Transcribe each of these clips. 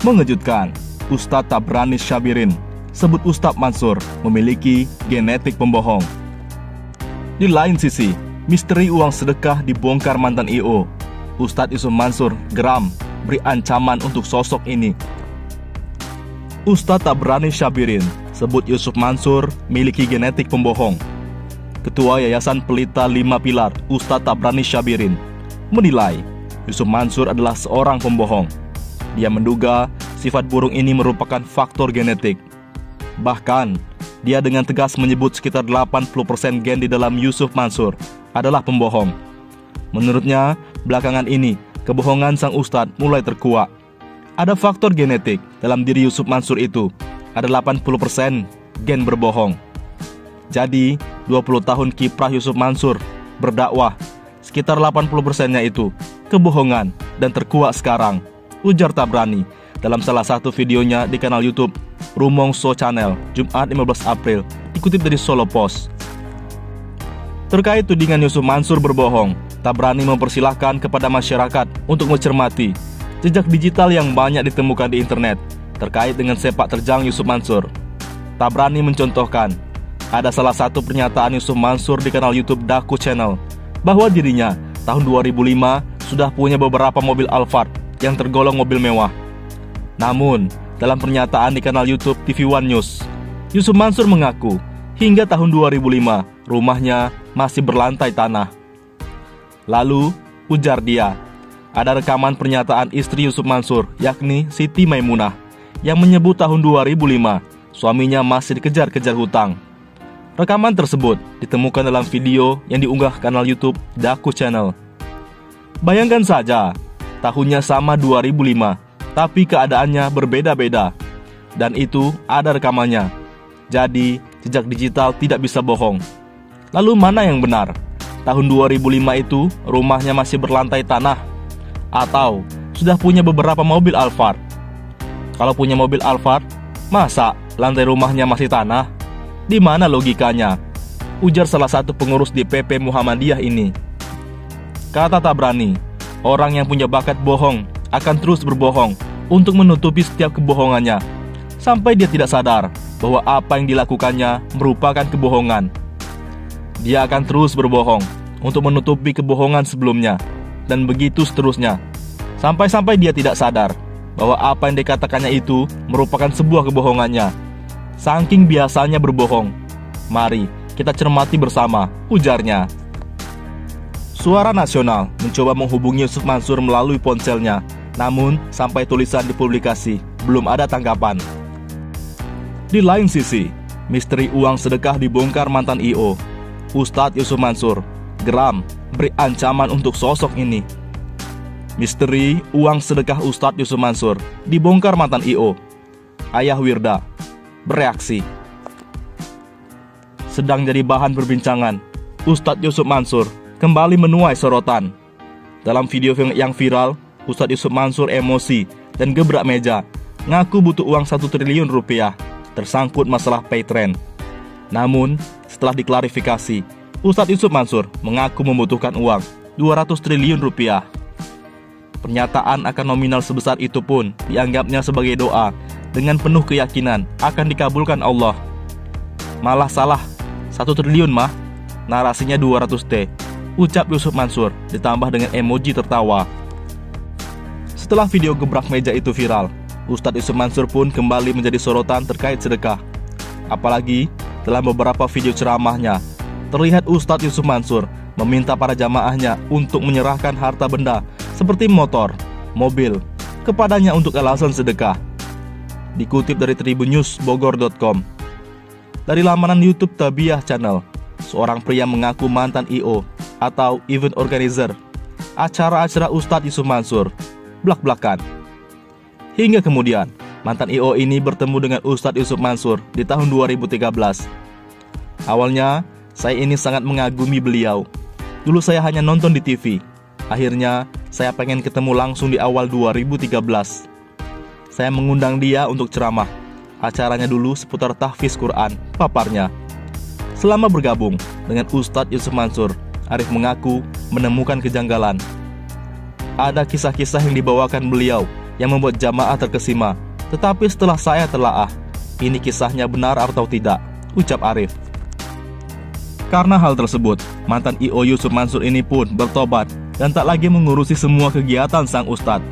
Mengejutkan, Ustadz Tabrani Syabirin sebut Ustadz Mansur memiliki genetik pembohong. Di lain sisi, misteri uang sedekah dibongkar mantan I.O. Ustadz Yusuf Mansur geram beri ancaman untuk sosok ini. Ustadz Tabrani Syabirin sebut Yusuf Mansur miliki genetik pembohong. Ketua Yayasan Pelita 5 Pilar, Ustadz Tabrani Syabirin, menilai Yusuf Mansur adalah seorang pembohong. Dia menduga sifat burung ini merupakan faktor genetik. Bahkan, dia dengan tegas menyebut sekitar 80% gen di dalam Yusuf Mansur adalah pembohong. Menurutnya, belakangan ini, kebohongan sang ustadz mulai terkuak. Ada faktor genetik dalam diri Yusuf Mansur itu. Ada 80% gen berbohong. Jadi, 20 tahun kiprah Yusuf Mansur berdakwah, sekitar 80%-nya itu kebohongan dan terkuak sekarang, ujar Tabrani dalam salah satu videonya di kanal YouTube Rumongso Channel, Jumat 15 April, dikutip dari Solo Post. Terkait tudingan Yusuf Mansur berbohong, Tabrani mempersilahkan kepada masyarakat untuk mencermati jejak digital yang banyak ditemukan di internet terkait dengan sepak terjang Yusuf Mansur. Tabrani mencontohkan, ada salah satu pernyataan Yusuf Mansur di kanal YouTube Daku Channel bahwa dirinya tahun 2005 sudah punya beberapa mobil Alphard yang tergolong mobil mewah. Namun, dalam pernyataan di kanal YouTube TV One News, Yusuf Mansur mengaku hingga tahun 2005 rumahnya masih berlantai tanah. Lalu, ujar dia, ada rekaman pernyataan istri Yusuf Mansur, yakni Siti Maimunah, yang menyebut tahun 2005 suaminya masih dikejar-kejar hutang. Rekaman tersebut ditemukan dalam video yang diunggah kanal YouTube Daku Channel. Bayangkan saja, tahunnya sama 2005, tapi keadaannya berbeda-beda. Dan itu ada rekamannya. Jadi, jejak digital tidak bisa bohong. Lalu mana yang benar? Tahun 2005 itu rumahnya masih berlantai tanah? Atau sudah punya beberapa mobil Alphard? Kalau punya mobil Alphard, masa lantai rumahnya masih tanah? Di mana logikanya? Ujar salah satu pengurus DPP Muhammadiyah ini. Kata Tabrani, orang yang punya bakat bohong akan terus berbohong untuk menutupi setiap kebohongannya, sampai dia tidak sadar bahwa apa yang dilakukannya merupakan kebohongan. Dia akan terus berbohong untuk menutupi kebohongan sebelumnya, dan begitu seterusnya, sampai-sampai dia tidak sadar bahwa apa yang dikatakannya itu merupakan sebuah kebohongannya. Saking biasanya berbohong, mari kita cermati bersama, ujarnya. Suara Nasional mencoba menghubungi Yusuf Mansur melalui ponselnya, namun sampai tulisan dipublikasi, belum ada tanggapan. Di lain sisi, misteri uang sedekah dibongkar mantan I.O. Ustadz Yusuf Mansur geram beri ancaman untuk sosok ini. Misteri uang sedekah Ustadz Yusuf Mansur dibongkar mantan I.O. Ayah Wirda bereaksi. Sedang jadi bahan perbincangan, Ustadz Yusuf Mansur kembali menuai sorotan. Dalam video yang viral, Ustadz Yusuf Mansur emosi dan gebrak meja, ngaku butuh uang 1 triliun rupiah, tersangkut masalah pay trend. Namun, setelah diklarifikasi, Ustadz Yusuf Mansur mengaku membutuhkan uang 200 triliun rupiah. Pernyataan akan nominal sebesar itu pun dianggapnya sebagai doa dengan penuh keyakinan akan dikabulkan Allah. Malah salah, 1 triliun mah, narasinya 200T, ucap Yusuf Mansur ditambah dengan emoji tertawa. Setelah video gebrak meja itu viral, Ustadz Yusuf Mansur pun kembali menjadi sorotan terkait sedekah. Apalagi dalam beberapa video ceramahnya, terlihat Ustadz Yusuf Mansur meminta para jamaahnya untuk menyerahkan harta benda seperti motor, mobil, kepadanya untuk alasan sedekah. Dikutip dari tribunnews.bogor.com. Dari laman YouTube Tabiah Channel, seorang pria mengaku mantan I.O. atau event organizer acara-acara Ustadz Yusuf Mansur blak-blakan. Hingga kemudian, mantan I.O. ini bertemu dengan Ustadz Yusuf Mansur di tahun 2013. Awalnya, saya ini sangat mengagumi beliau. Dulu saya hanya nonton di TV. Akhirnya, saya pengen ketemu langsung di awal 2013. Saya mengundang dia untuk ceramah. Acaranya dulu seputar tahfiz Quran, paparnya. Selama bergabung dengan Ustadz Yusuf Mansur, Arif mengaku menemukan kejanggalan. Ada kisah-kisah yang dibawakan beliau yang membuat jamaah terkesima. Tetapi setelah saya telaah, ini kisahnya benar atau tidak, ucap Arif. Karena hal tersebut, mantan I.O. Yusuf Mansur ini pun bertobat dan tak lagi mengurusi semua kegiatan sang ustadz.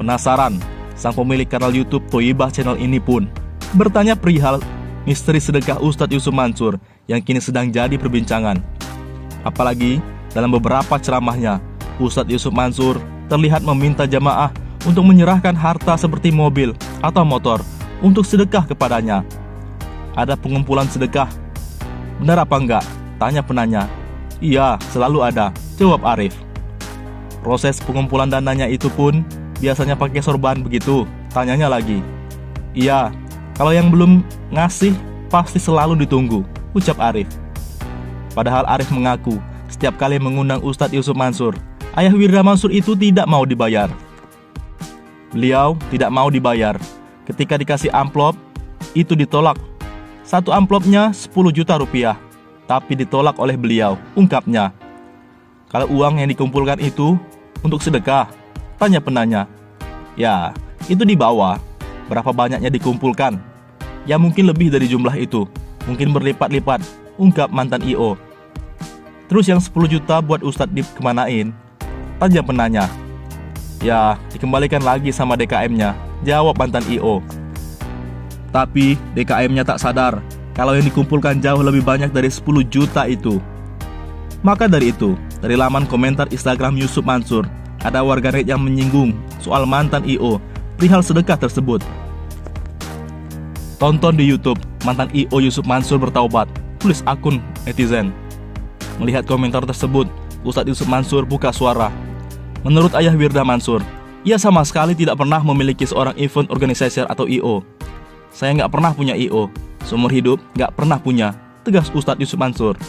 Penasaran, sang pemilik kanal YouTube Thoibah Channel ini pun bertanya perihal misteri sedekah Ustadz Yusuf Mansur yang kini sedang jadi perbincangan. Apalagi dalam beberapa ceramahnya, Ustadz Yusuf Mansur terlihat meminta jamaah untuk menyerahkan harta seperti mobil atau motor untuk sedekah kepadanya. Ada pengumpulan sedekah. Benar apa enggak? Tanya penanya. Iya, selalu ada, jawab Arif. Proses pengumpulan dananya itu pun biasanya pakai sorban begitu? Tanyanya lagi. Iya, kalau yang belum ngasih pasti selalu ditunggu, ucap Arif. Padahal Arif mengaku setiap kali mengundang Ustadz Yusuf Mansur, ayah Wirda Mansur itu tidak mau dibayar. Beliau tidak mau dibayar. Ketika dikasih amplop, itu ditolak. Satu amplopnya 10 juta rupiah, tapi ditolak oleh beliau, ungkapnya. Kalau uang yang dikumpulkan itu untuk sedekah, tanya penanya. Ya, itu dibawa. Berapa banyaknya dikumpulkan? Ya mungkin lebih dari jumlah itu, mungkin berlipat-lipat, ungkap mantan I.O. Terus yang 10 juta buat Ustadz dikemanain? Tanya penanya. Ya, dikembalikan lagi sama DKM-nya, jawab mantan I.O. Tapi DKM-nya tak sadar kalau yang dikumpulkan jauh lebih banyak dari 10 juta itu. Maka dari itu, dari laman komentar Instagram Yusuf Mansur, ada warganet yang menyinggung soal mantan I.O. perihal sedekah tersebut. Tonton di YouTube, mantan I.O. Yusuf Mansur bertaubat, tulis akun netizen. Melihat komentar tersebut, Ustadz Yusuf Mansur buka suara. Menurut ayah Wirda Mansur, ia sama sekali tidak pernah memiliki seorang event organizer atau I.O. Saya nggak pernah punya I.O. Seumur hidup nggak pernah punya, tegas Ustadz Yusuf Mansur.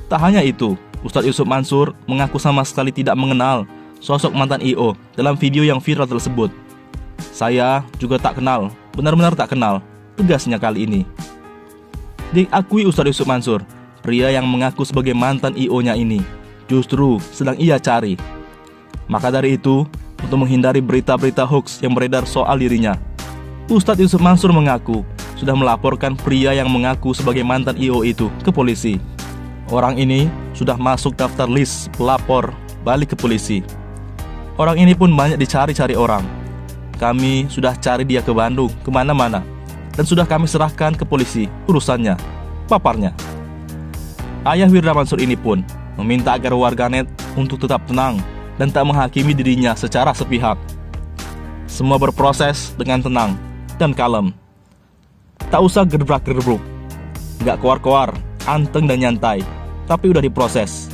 Tak hanya itu, Ustadz Yusuf Mansur mengaku sama sekali tidak mengenal sosok mantan I.O. dalam video yang viral tersebut. Saya juga tak kenal, benar-benar tak kenal, tegasnya kali ini. Diakui Ustadz Yusuf Mansur, pria yang mengaku sebagai mantan I.O.-nya ini justru sedang ia cari. Maka dari itu, untuk menghindari berita-berita hoax yang beredar soal dirinya, Ustadz Yusuf Mansur mengaku sudah melaporkan pria yang mengaku sebagai mantan I.O. itu ke polisi. Orang ini sudah masuk daftar list pelapor balik ke polisi. Orang ini pun banyak dicari-cari orang. Kami sudah cari dia ke Bandung, kemana-mana, dan sudah kami serahkan ke polisi urusannya, paparnya. Ayah Wirda Mansur ini pun meminta agar warganet untuk tetap tenang dan tak menghakimi dirinya secara sepihak. Semua berproses dengan tenang dan kalem. Tak usah gedebrak-gedebruk, gak koar-koar, anteng dan nyantai, tapi udah diproses.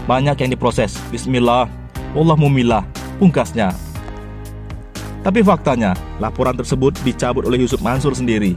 Banyak yang diproses. Bismillah, Wallahumilah, pungkasnya. Tapi faktanya, laporan tersebut dicabut oleh Yusuf Mansur sendiri.